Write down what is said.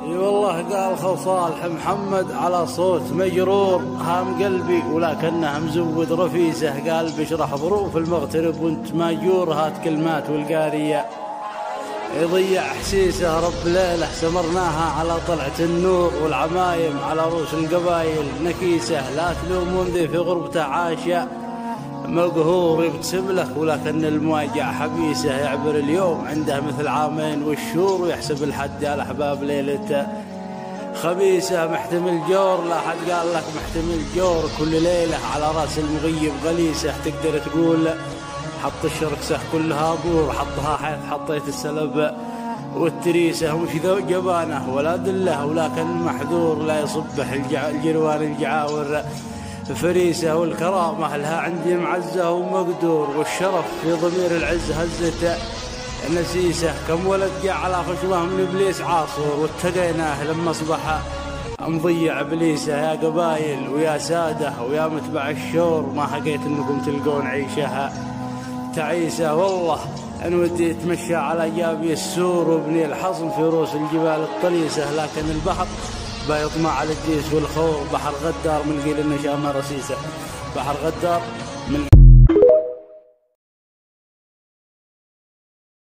اي والله قال خو صالح محمد على صوت مجرور هام قلبي ولكنه مزود رفيسه. قال بشرح ظروف المغترب وانت ماجور هات كلمات والقارية يضيع حسيسه. رب ليله سمرناها على طلعة النور والعمايم على رؤوس القبايل نكيسه. لا تلومون ذي في غربته عاشا مقهور يبتسم لك ولكن المواجع حبيسه. يعبر اليوم عنده مثل عامين والشهور ويحسب الحد يا الأحباب ليلته خبيسه. محتمل جور لا حد قال لك محتمل جور كل ليلة على راس المغيب غليسه. تقدر تقول حط الشركسه كلها بور حطها حيث حطيت السلب والتريسه. مش ذو جبانه ولا دله ولكن محذور لا يصبح الجروان الجعاور فريسه. والكرامه لها عندي معزه ومقدور والشرف في ضمير العز هزته نسيسه. كم ولد جاء على خشمه من ابليس عاصور واتقيناه لما اصبح مضيع ابليسه. يا قبايل ويا ساده ويا متبع الشور ما حقيت انكم تلقون عيشها تعيسه. والله ان ودي اتمشى على جابي السور وابني الحصن في رؤوس الجبال الطليسه. لكن البحر بيطمع على الديس والخور. بحر غدار من قيل النشامه رسيسه. بحر غدار من